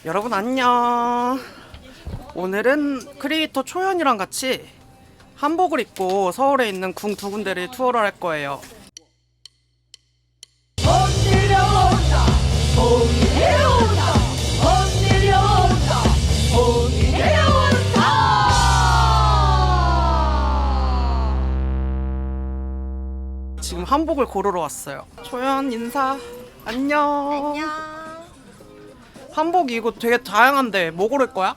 여러분 안녕. 오늘은 크리에이터 초연이랑 같이 한복을 입고 서울에 있는 궁 두 군데를 투어를 할 거예요. 지금 한복을 고르러 왔어요. 초연 인사. 안녕. 안녕. 한복 이거 되게 다양한데 뭐 고를 거야?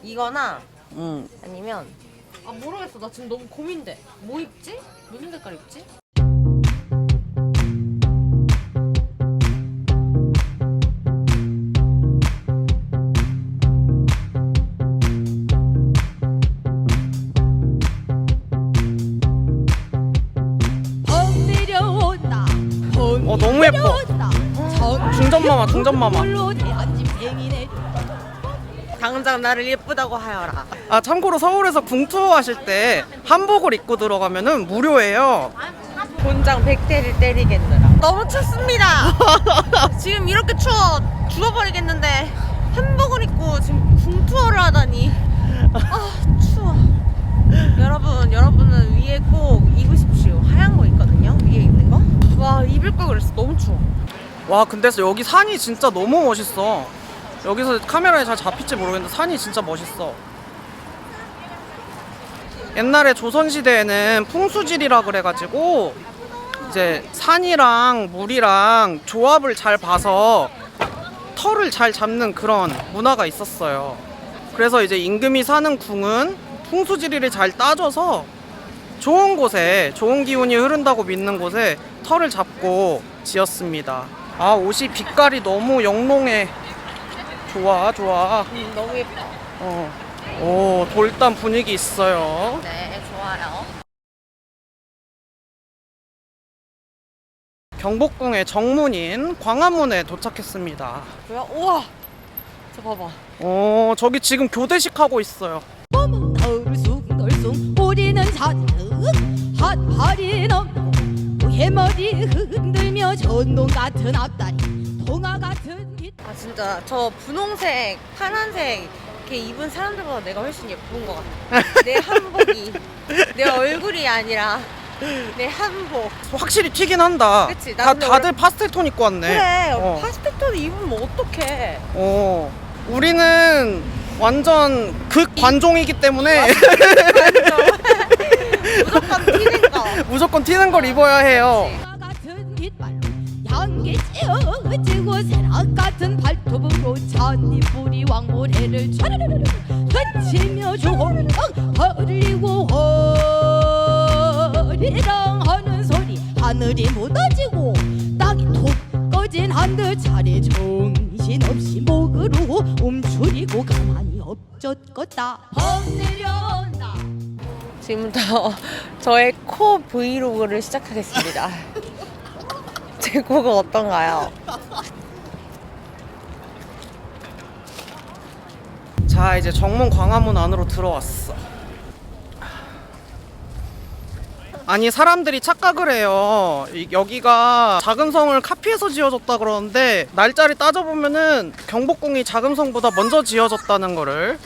이거나 응. 아니면 모르겠어. 나 지금 너무 고민돼. 뭐 입지? 무슨 색깔 입지? 너무 예뻐. 중전마마 중전마마. 당장 나를 예쁘다고 하여라. 아 참고로 서울에서 궁 투어 하실 때 한복을 입고 들어가면은 무료예요. 곤장 100대를 때리겠느라. 너무 춥습니다. 지금 이렇게 추워 죽어버리겠는데 한복을 입고 지금 궁 투어를 하다니. 아 추워. 여러분은 위에 꼭 입으십시오. 하얀 거 있거든요. 위에 입는 거. 와 입을 걸 그랬어. 너무 추워. 와 근데 여기 산이 진짜 너무 멋있어. 여기서 카메라에 잘 잡힐지 모르겠는데 산이 진짜 멋있어. 옛날에 조선시대에는 풍수질이라 그래가지고 이제 산이랑 물이랑 조합을 잘 봐서 털을 잘 잡는 그런 문화가 있었어요. 그래서 이제 임금이 사는 궁은 풍수지리를 잘 따져서 좋은 곳에, 좋은 기운이 흐른다고 믿는 곳에 털을 잡고 지었습니다. 아 옷이 빛깔이 너무 영롱해. 좋아. 너무 예뻐. 오 돌담 분위기 있어요. 네 좋아요. 경복궁의 정문인 광화문에 도착했습니다. 뭐야? 우와. 저 봐봐. 저기 지금 교대식 하고 있어요. 덜숭덜숭 우리는 잔뜩 핫팔이 넘고 해머리 흔들며 전동 같은 앞다리 동화 같은 뒷 아 진짜 저 분홍색, 파란색 이렇게 입은 사람들보다 내가 훨씬 예쁜 것 같아. 내 한복이 내 얼굴이 아니라 내 한복. 확실히 튀긴 한다. 그치, 나 근데 다들 파스텔 톤 입고 왔네. 그래 파스텔톤 입으면 어떡해. 우리는 완전 극 관종이기 때문에 무조건 튀는 거. 무조건 튀는 걸 입어야 해요. 동화 같은 뒷발로 향기 찌우고 새락 같은 발톱으로 잔디뿌리 왕모래를 촤르르르 던지며 조금 흘리고 허리랑 하는 소리 하늘이 무너지고 땅이 톡 꺼진 한들 차례 정신없이 목으로 움츠리고 가만히 엎젖었다 헛내려온다. 지금부터 저의 코 브이로그를 시작하겠습니다. 제 코가 어떤가요? 자 이제 정문 광화문 안으로 들어왔어. 아니 사람들이 착각을 해요. 여기가 자금성을 카피해서 지어졌다 그러는데 날짜를 따져보면은 경복궁이 자금성보다 먼저 지어졌다는 거를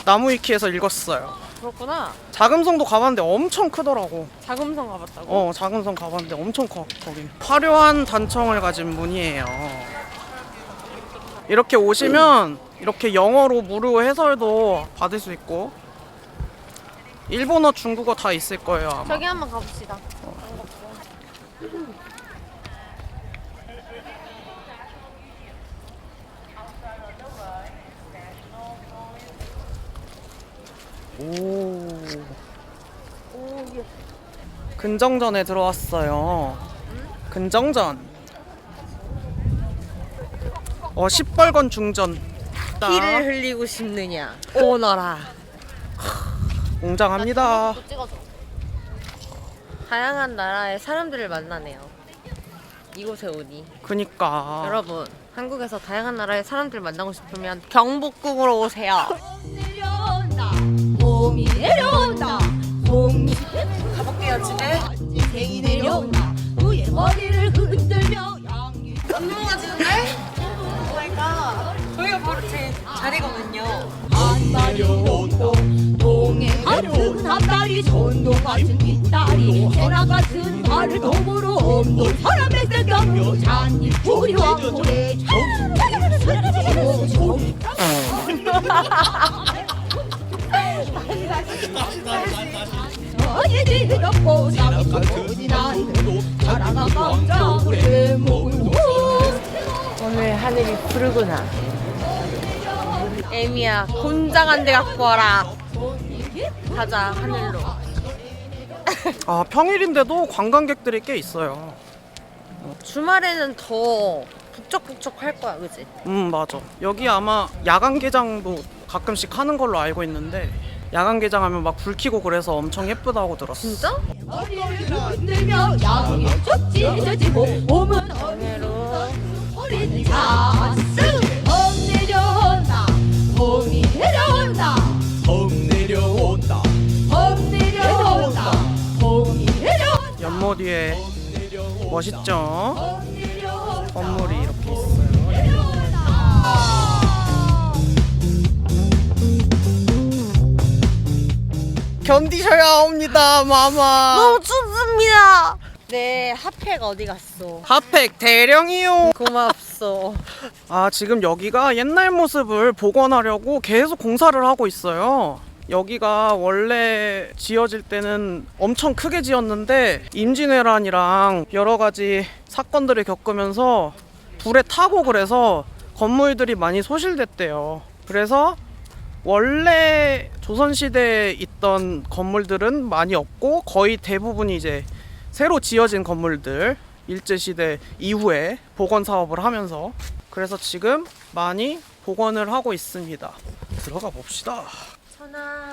나무위키에서 읽었어요. 그렇구나. 자금성도 가봤는데 엄청 크더라고. 자금성 가봤다고? 자금성 가봤는데 엄청 커. 거기 화려한 단청을 가진 문이에요. 이렇게 오시면 이렇게 영어로 무료 해설도 받을 수 있고 일본어, 중국어 다 있을 거예요 아마. 저기 한번 가봅시다. 오. 근정전에 들어왔어요. 근정전. 시뻘건 중전. 피를 흘리고 싶느냐? 오너라. 웅장합니다. 다양한 나라의 사람들을 만나네요. 이곳에 오니. 그니까. 여러분, 한국에서 다양한 나라의 사람들 만나고 싶으면 경복궁으로 오세요. 내려온다 봄이 내려온다 봄이 가볼게요, 집에. 댕이 내려온다 위에 머리를 흔들며 양이 안 넘어가지는데? 오 마이 갓. 저희가 바로 제 자리거든요. 한 마리 놓고 동해 같은 앞다리 전동 같은 뒷다리 세나 같은 발을 도구로 없는 사람의 생각 잔입 우리와 고래 어디지 덮고 나무 쏘지 나는 사랑아 깜짝을 모으고 오늘 하늘이 푸르구나. 에미야, 곤장 한 대 갖고 와라. 가자, 하늘로. 아, 평일인데도 관광객들이 꽤 있어요. 주말에는 더 북적북적 할 거야, 그지? 맞아. 여기 아마 야간 개장도 가끔씩 하는 걸로 알고 있는데 야간 개장하면 막 불 켜고 그래서 엄청 예쁘다고 들었어. 진짜? 머리를 흔들며 양이 쭉 찢어지고 몸은 하늘로. 어린 자스 봄 내려온다 봄이 내려온다 봄 내려온다 봄 내려온다 봄이 내려온다 연못 위에 멋있죠? 봄 내려온다 건물이 이렇게 있어요. 내려온다 견디셔야 합니다, 마마. 너무 춥습니다. 네, 핫팩 어디 갔어? 핫팩 대령이요. 고맙소. 아, 지금 여기가 옛날 모습을 복원하려고 계속 공사를 하고 있어요. 여기가 원래 지어질 때는 엄청 크게 지었는데 임진왜란이랑 여러 가지 사건들을 겪으면서 불에 타고 그래서 건물들이 많이 소실됐대요. 그래서 원래 조선시대에 있던 건물들은 많이 없고 거의 대부분이 이제 새로 지어진 건물들, 일제시대 이후에 복원 사업을 하면서 그래서 지금 많이 복원을 하고 있습니다. 들어가 봅시다. 전하,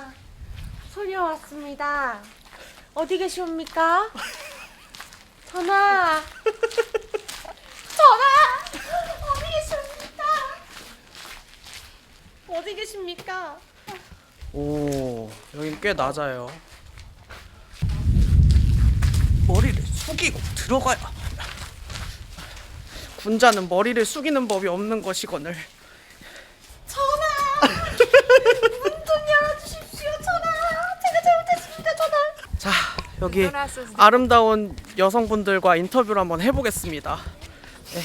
소녀 왔습니다. 어디 계시옵니까? 전하! 전하! 어디 계십니까? 어디 계십니까? 오, 여긴 꽤 낮아요. 머리를 숙이고 들어가야. 군자는 머리를 숙이는 법이 없는 것이거늘. 전하! 문 좀 열어주십시오, 전하! 제가 잘못했습니다, 전하! 자, 여기 아름다운 여성분들과 인터뷰를 한번 해보겠습니다. 네.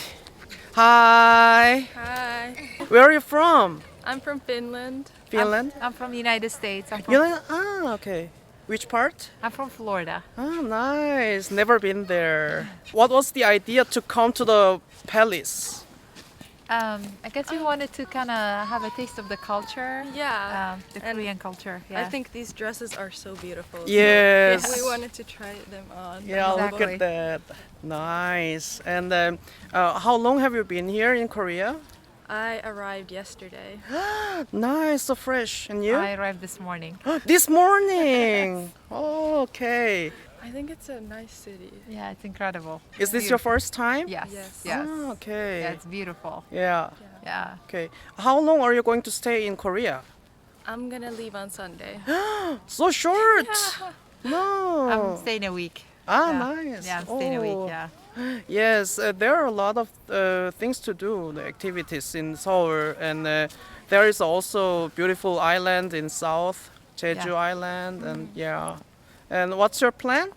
Hi. Hi, Where are you from? I'm from Finland. Finland? I'm from the United States. Okay. Which part? I'm from Florida. Ah, nice. Never been there. What was the idea to come to the palace? I guess we wanted to kind of have a taste of the culture. Yeah. The And Korean culture. I Yeah. think these dresses are so beautiful. so Yes. we wanted to try them on. Yeah, look Exactly. at that. Nice. And how long have you been here in Korea? I arrived yesterday. Nice, so fresh. And you? I arrived this morning. This morning. Oh, okay. I think it's a nice city. Yeah, it's incredible. Is this your first time? Yes. Yes. Yes. Ah, okay. Yeah, it's beautiful. Yeah. Yeah. Okay. How long are you going to stay in Korea? I'm gonna leave on Sunday. So short. I'm No. staying a week. Ah, Yeah. nice. Yeah, I'm staying a week. Oh. Yeah. Yes, there are a lot of things to do, the activities in Seoul, and there is also beautiful island in south, Jeju Yeah. Island, and yeah. And what's your plan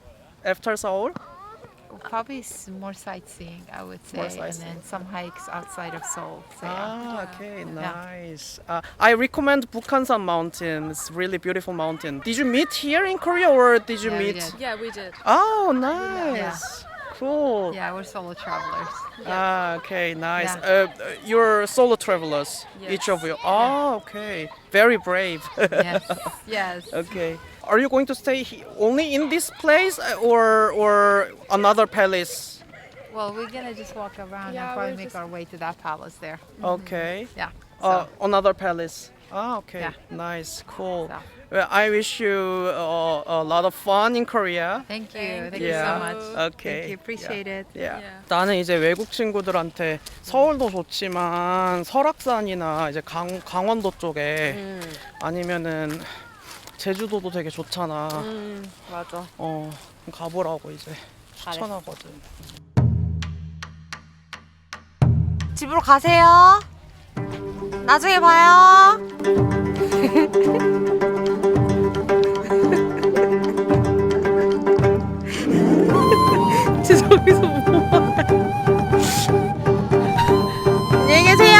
after Seoul? Probably more sightseeing, I would say, More and sightseeing. then some hikes outside of Seoul. So yeah. Ah, okay, nice. I recommend Bukhansan Mountain. It's really beautiful mountain. Did you meet here in Korea or did you Yeah, we meet? did. Yeah, we did. Oh, nice. Cool. Yeah, we're solo travelers. Ah, okay, nice. Yeah. You're solo travelers, Yes. each of you. Oh, okay. Very brave. Yes. Yes. Okay. Are you going to stay only in this place or another palace? Well, we're gonna just walk around Yeah, and probably we're make just- our way to that palace there. Okay. Yeah. So, Another palace. Ah, okay. Yeah. Nice. Cool. So. Well, I wish you a lot of fun in Korea. thank you. Thank you you so Yeah. much. Okay. Thank you. Appreciate it. Yeah. Yeah. 나는 이제 외국 친구들한테 서울도 좋지만 설악산이나 이제 강원도 쪽에 아니면은 제주도도 되게 좋잖아. 맞아. 가보라고 이제 추천하거든. 집으로 가세요. 나중에 봐요. 진짜 저기서 뭐 안녕히 계세요.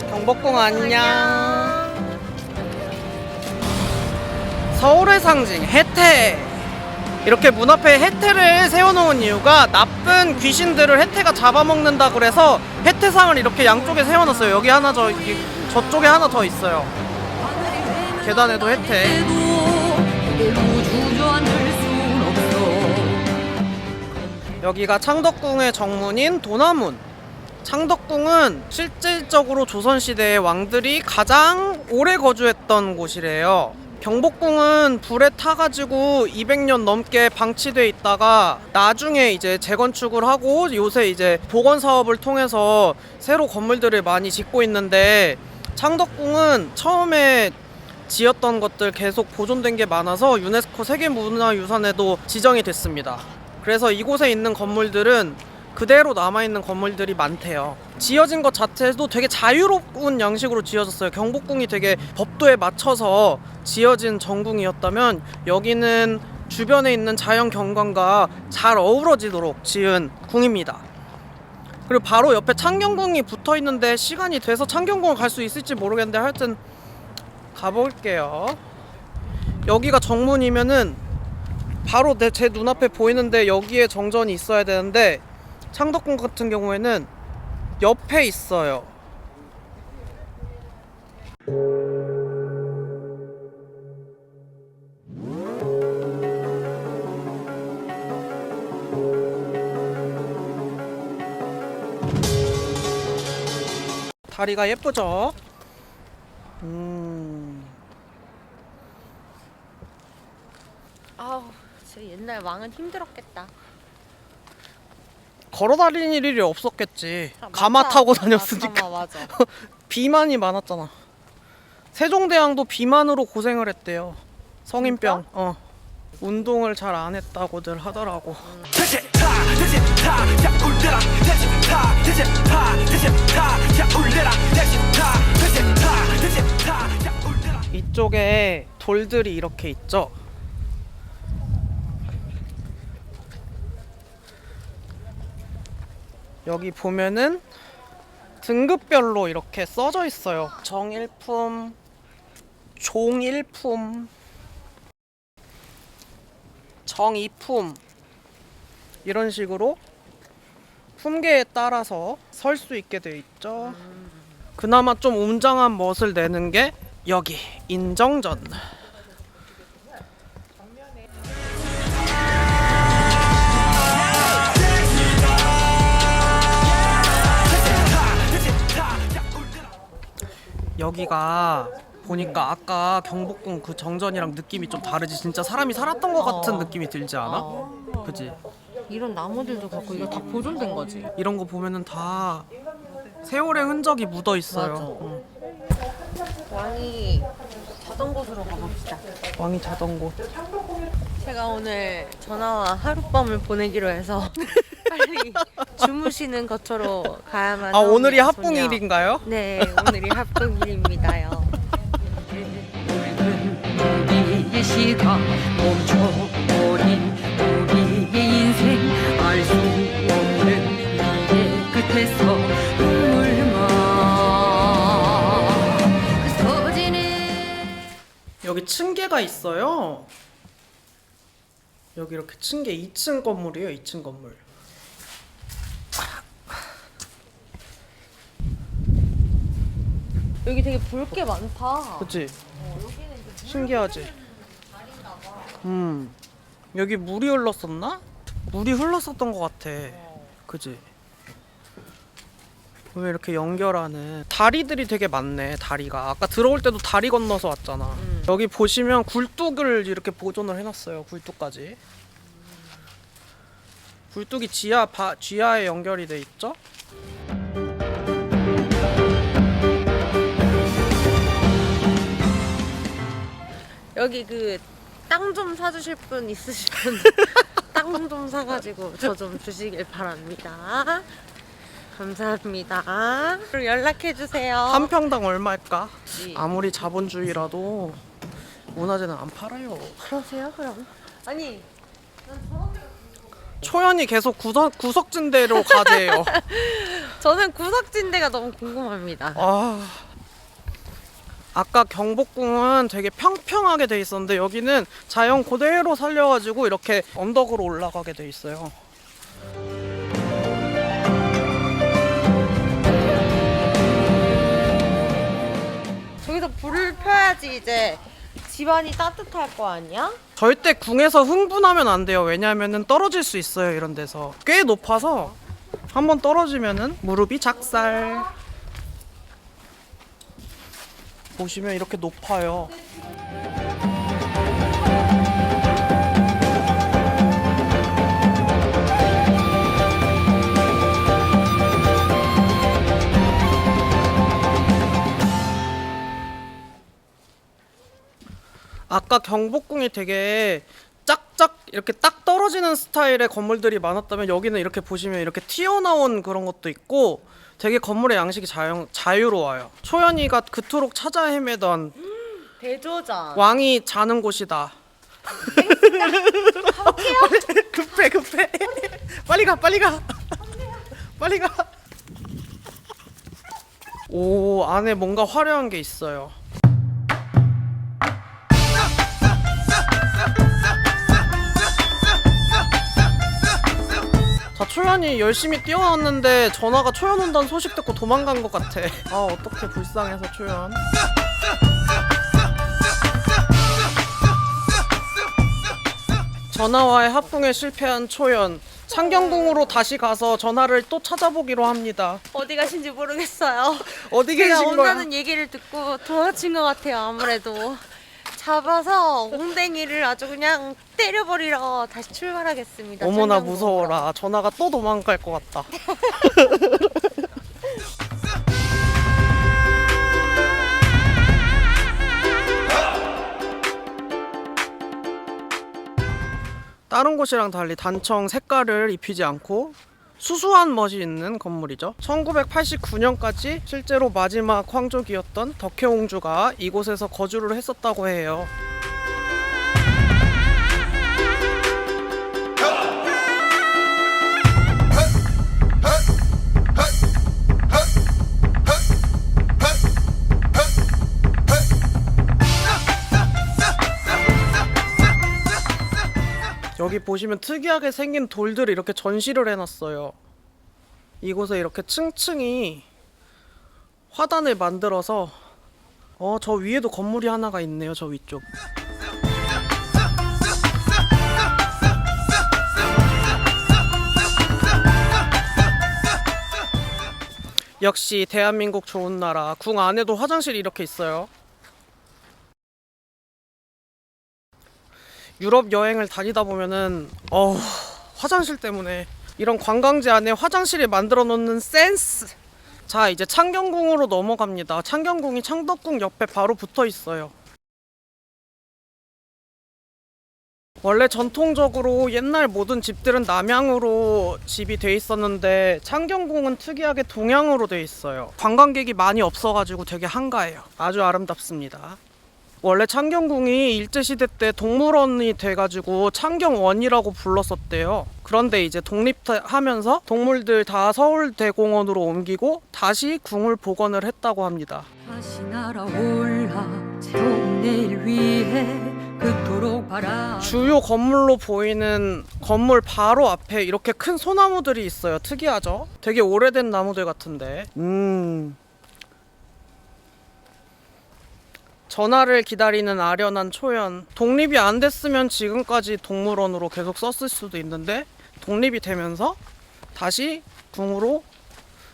경복궁 안녕. 서울의 상징 혜태. 이렇게 문 앞에 혜태를 세워놓은 이유가 나쁜 귀신들을 혜태가 잡아먹는다 그래서 혜태상을 이렇게 양쪽에 세워놨어요. 여기 하나 저쪽에 하나 더 있어요. 계단에도 혜태. 여기가 창덕궁의 정문인 도나문. 창덕궁은 실질적으로 조선시대의 왕들이 가장 오래 거주했던 곳이래요. 경복궁은 불에 타가지고 200년 넘게 방치돼 있다가 나중에 이제 재건축을 하고 요새 이제 복원 사업을 통해서 새로 건물들을 많이 짓고 있는데, 창덕궁은 처음에 지었던 것들 계속 보존된 게 많아서 유네스코 세계문화유산에도 지정이 됐습니다. 그래서 이곳에 있는 건물들은 그대로 남아있는 건물들이 많대요. 지어진 것 자체도 되게 자유로운 양식으로 지어졌어요. 경복궁이 되게 법도에 맞춰서 지어진 정궁이었다면 여기는 주변에 있는 자연 경관과 잘 어우러지도록 지은 궁입니다. 그리고 바로 옆에 창경궁이 붙어 있는데 시간이 돼서 창경궁을 갈 수 있을지 모르겠는데 하여튼 가볼게요. 여기가 정문이면은 바로 제 눈앞에 보이는데 여기에 정전이 있어야 되는데 창덕궁 같은 경우에는 옆에 있어요. 다리가 예쁘죠? 아우, 진짜 옛날 왕은 힘들었겠다. 걸어 다니는 일이 없었겠지. 가마 타고 다녔으니까. 가마, 맞아. 비만이 많았잖아. 세종대왕도 비만으로 고생을 했대요. 성인병. 운동을 잘 안 했다고들 하더라고. 이쪽에 돌들이 이렇게 있죠. 여기 보면은 등급별로 이렇게 써져 있어요. 정일품, 종일품, 정이품, 이런 식으로 품계에 따라서 설 수 있게 돼 있죠. 그나마 좀 웅장한 멋을 내는 게 여기 인정전. 여기가 보니까 아까 경복궁 그 정전이랑 느낌이 좀 다르지. 진짜 사람이 살았던 것 같은 느낌이 들지 않아? 그치? 이런 나무들도 그렇고 이거 다 보존된 거지. 이런 거 보면은 다 세월의 흔적이 묻어 있어요. 맞아. 왕이 자던 곳으로 가봅시다. 왕이 자던 곳. 제가 오늘 전화와 하룻밤을 보내기로 해서 빨리 주무시는 것으로 가야만. 아, 오늘이 합니다, 소녀. 합궁일인가요? 네, 오늘이 합궁일입니다요. 우리의 시다 멈춰버린 우리의 인생 알 수 없는 미래 끝에서 눈물만 그 서지는. 여기 층계가 있어요. 여기 이렇게 층계 2층 건물이에요. 2층 건물. 여기 되게 볼 게 많다. 그치? 신기하지? 여기 물이 흘렀었나? 물이 흘렀었던 것 같아. 그치? 왜 이렇게 연결하는 다리들이 되게 많네. 다리가 아까 들어올 때도 다리 건너서 왔잖아. 여기 보시면 굴뚝을 이렇게 보존을 해놨어요. 굴뚝까지. 굴뚝이 지하에 연결이 돼 있죠. 여기 그 땅 좀 사주실 분 있으시면 땅 좀 사가지고 저 좀 주시길 바랍니다. 감사합니다. 그리고 연락해주세요. 한 평당 얼마일까? 아무리 자본주의라도 문화재는 안 팔아요. 그러세요 그럼? 아니 초연이 계속 구석진대로 가재요. 저는 구석진대가 너무 궁금합니다. 아까 경복궁은 되게 평평하게 돼 있었는데 여기는 자연 그대로 살려가지고 이렇게 언덕으로 올라가게 돼 있어요. 저기서 불을 펴야지 이제 집안이 따뜻할 거 아니야? 절대 궁에서 흥분하면 안 돼요. 왜냐하면 떨어질 수 있어요. 이런 데서 꽤 높아서 한번 떨어지면은 무릎이 작살. 보시면 이렇게 높아요. 아까 경복궁이 되게 짝짝 이렇게 딱 떨어지는 스타일의 건물들이 많았다면 여기는 이렇게 보시면 이렇게 튀어나온 그런 것도 있고 되게 건물의 양식이 자유로워요. 초연이가 그토록 찾아 헤매던 대조장. 왕이 자는 곳이다. 급해 빨리 가 빨리 가. 오, 안에 뭔가 화려한 게 있어요. 자, 초연이 열심히 뛰어왔는데 전화가 초연 온다는 소식 듣고 도망간 것 같아. 아, 어떡해, 불쌍해서 초연. 전화와의 합풍에 실패한 초연. 창경궁으로 다시 가서 전화를 또 찾아보기로 합니다. 어디 가신지 모르겠어요. 어디 제가 계신 거야? 온다는 얘기를 듣고 도망친 것 같아요. 아무래도 잡아서 옹댕이를 아주 그냥 때려버리러 다시 출발하겠습니다. 어머나 창경궁으로. 무서워라. 전화가 또 도망갈 것 같다. 다른 곳이랑 달리 단청 색깔을 입히지 않고 수수한 멋이 있는 건물이죠. 1989년까지 실제로 마지막 황족이었던 덕혜옹주가 이곳에서 거주를 했었다고 해요. 여기 보시면 특이하게 생긴 돌들을 이렇게 전시를 해놨어요. 이곳에 이렇게 층층이 화단을 만들어서 저 위에도 건물이 하나가 있네요. 저 위쪽. 역시 대한민국 좋은 나라. 궁 안에도 화장실이 이렇게 있어요. 유럽 여행을 다니다 보면은 화장실 때문에 이런 관광지 안에 화장실을 만들어 놓는 센스. 자, 이제 창경궁으로 넘어갑니다. 창경궁이 창덕궁 옆에 바로 붙어 있어요. 원래 전통적으로 옛날 모든 집들은 남향으로 집이 돼 있었는데 창경궁은 특이하게 동향으로 돼 있어요. 관광객이 많이 없어가지고 되게 한가해요. 아주 아름답습니다. 원래 창경궁이 일제시대 때 동물원이 돼가지고 창경원이라고 불렀었대요. 그런데 이제 독립하면서 동물들 다 서울대공원으로 옮기고 다시 궁을 복원을 했다고 합니다. 다시 날아올라 새로운 내일 위해 그토록 바라. 주요 건물로 보이는 건물 바로 앞에 이렇게 큰 소나무들이 있어요. 특이하죠? 되게 오래된 나무들 같은데. 전화를 기다리는 아련한 초연. 독립이 안 됐으면 지금까지 동물원으로 계속 썼을 수도 있는데 독립이 되면서 다시 궁으로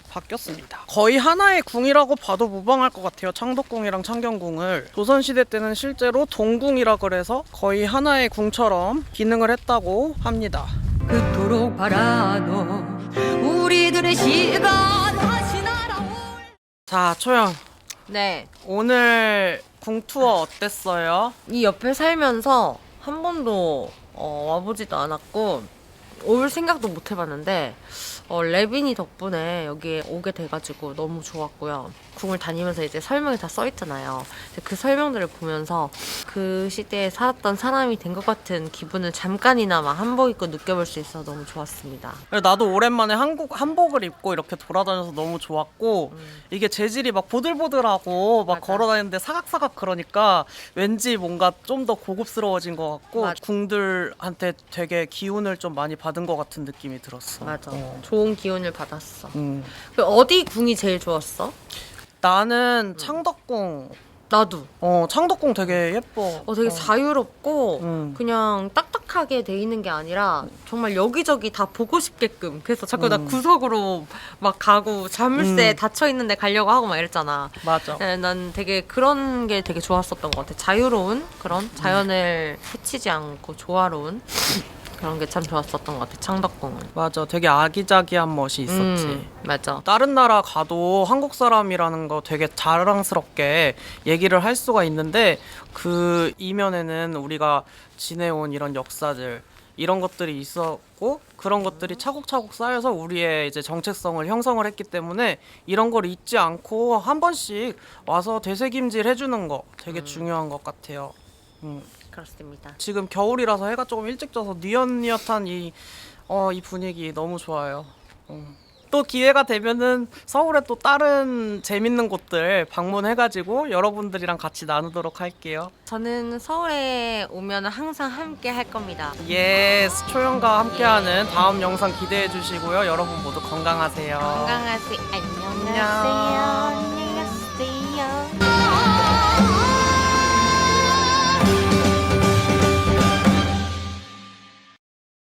바뀌었습니다. 거의 하나의 궁이라고 봐도 무방할 것 같아요. 창덕궁이랑 창경궁을. 조선시대 때는 실제로 동궁이라 그래서 거의 하나의 궁처럼 기능을 했다고 합니다. 그토록 바라도 우리들의 시간 다시 날아올. 자, 초연. 네. 오늘 궁투어 어땠어요? 이 옆에 살면서 한 번도 와보지도 않았고 올 생각도 못 해봤는데 레빈이 덕분에 여기에 오게 돼가지고 너무 좋았고요. 궁을 다니면서 이제 설명이 다 써있잖아요. 그 설명들을 보면서 그 시대에 살았던 사람이 된 것 같은 기분을 잠깐이나마 한복 입고 느껴볼 수 있어서 너무 좋았습니다. 나도 오랜만에 한복을 입고 이렇게 돌아다녀서 너무 좋았고 이게 재질이 막 보들보들하고 막 맞아. 걸어다니는데 사각사각 그러니까 왠지 뭔가 좀 더 고급스러워진 것 같고 맞아. 궁들한테 되게 기운을 좀 많이 받은 것 같은 느낌이 들었어. 맞아. 좋은 기운을 받았어. 음. 그 어디 궁이 제일 좋았어? 나는 창덕궁. 나도. 창덕궁 되게 예뻐. 되게 자유롭고 그냥 딱딱하게 돼 있는 게 아니라 정말 여기저기 다 보고 싶게끔. 그래서 자꾸 나 구석으로 막 가고 자물쇠 닫혀 있는데 가려고 하고 막 이랬잖아. 맞아. 네, 난 되게 그런 게 되게 좋았었던 것 같아. 자유로운 그런 자연을 해치지 않고 조화로운 그런 게 참 좋았었던 것 같아. 창덕궁은. 맞아. 되게 아기자기한 멋이 있었지. 맞아. 다른 나라 가도 한국 사람이라는 거 되게 자랑스럽게 얘기를 할 수가 있는데 그 이면에는 우리가 지내온 이런 역사들 이런 것들이 있었고 그런 것들이 차곡차곡 쌓여서 우리의 이제 정체성을 형성을 했기 때문에 이런 걸 잊지 않고 한 번씩 와서 되새김질 해주는 거 되게 중요한 것 같아요. 그렇습니다. 지금 겨울이라서 해가 조금 일찍 져서 뉘엿뉘엿한 이 분위기 너무 좋아요. 또 기회가 되면은 서울에 또 다른 재밌는 곳들 방문해가지고 여러분들이랑 같이 나누도록 할게요. 저는 서울에 오면 항상 함께 할 겁니다. 예스, 초연과 함께하는 다음 영상 기대해 주시고요. 여러분 모두 건강하세요. 건강하세요. 안녕하세요.